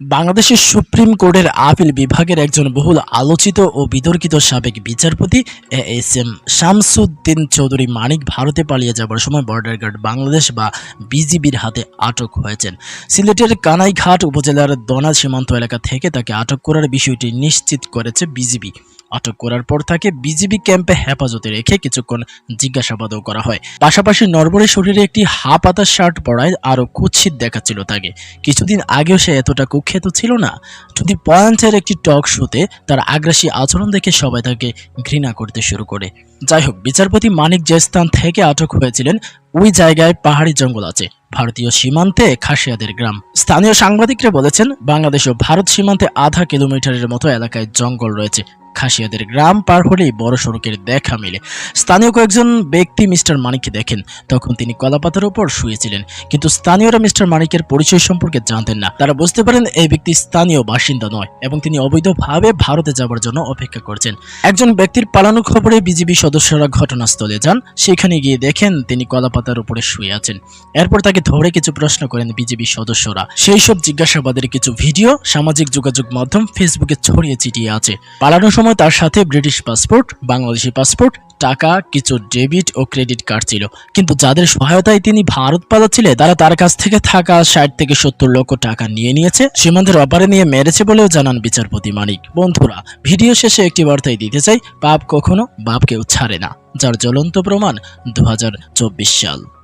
বাংলাদেশের সুপ্রিম কোর্টের আপিল বিভাগের একজন বহুল আলোচিত ও বিতর্কিত সাবেক বিচারপতি এএসএম শামসুদ্দিন চৌধুরী মানিক ভারতে পালিয়ে যাবার সময় বর্ডার গার্ড বাংলাদেশ বা বিজিবির হাতে আটক হয়েছেন। সিলেটের কানাইঘাট উপজেলার দনা সীমান্ত এলাকা থেকে তাকে আটক করার বিষয়টি নিশ্চিত করেছে বিজিবি। আটক করার পর তাকে বিজিবি ক্যাম্পে হেফাজতে রেখে কিছুক্ষণ জিজ্ঞাসাবাদও করা হয়। পাশাপাশি নরবরে শরীরে একটি হাফ-হাতা শার্ট পরায় আরও কুৎসিত দেখাচ্ছিল তাকে। কিছুদিন আগেও সে এতটা কুখ্যাত ছিল না। টুদি পয়েন্টের একটি টক শোতে তার আগ্রাসী আচরণ দেখে সবাই তাকে ঘৃণা করতে শুরু করে। যাই হোক, বিচারপতি মানিক যে স্থান থেকে আটক হয়েছিলেন ওই জায়গায় পাহাড়ি জঙ্গল আছে, ভারতীয় সীমান্তে খাসিয়াদের গ্রাম। স্থানীয় সাংবাদিকরা বলেছেন, বাংলাদেশ ও ভারত সীমান্তে আধা কিলোমিটারের মতো এলাকায় জঙ্গল রয়েছে। খাসিয়াদের গ্রাম পার হলেই বড় সড়কের দেখা মিলে। স্থানীয় কয়েকজন ব্যক্তি মিস্টার মানিককে দেখেন, তখন তিনি কলাপাতার উপর শুয়েছিলেন। কিন্তু স্থানীয়রা মিস্টার মানিকের পরিচয় সম্পর্কে জানতেন না। তারা বুঝতে পারেন এই ব্যক্তি স্থানীয় বাসিন্দা নয় এবং তিনি অবৈধভাবে ভারতে যাবার জন্য অপেক্ষা করছেন। একজন ব্যক্তির পালানোর খবরে বিজিবি সদস্যরা ঘটনাস্থলে যান। সেখানে গিয়ে দেখেন তিনি কলাপাতার উপরে শুয়ে আছেন। এরপর তাকে ধরে কিছু প্রশ্ন করেন বিজিবি সদস্যরা। সেই সব জিজ্ঞাসাবাদের কিছু ভিডিও সামাজিক যোগাযোগ মাধ্যম ফেসবুকে ছড়িয়ে ছিটিয়ে আছে। পালানোর সময় তার সাথে ব্রিটিশ পাসপোর্ট, বাংলাদেশি পাসপোর্ট, টাকা, কিছু ডেবিট ও ক্রেডিট কার্ড ছিল। কিন্তু যাদের সহায়তায় তিনি ভারত পালাচ্ছিলেন তারা তার কাছ থেকে থাকা 60 থেকে 70 লক্ষ টাকা নিয়ে নিয়েছে, সীমান্তের অপারে নিয়ে মেরেছে বলেও জানান বিচারপতি মানিক। বন্ধুরা, ভিডিও শেষে একটি বার্তাই দিতে চাই, পাপ কখনো বাপকেও ছাড়ে না, যার জ্বলন্ত প্রমাণ 2024 সাল।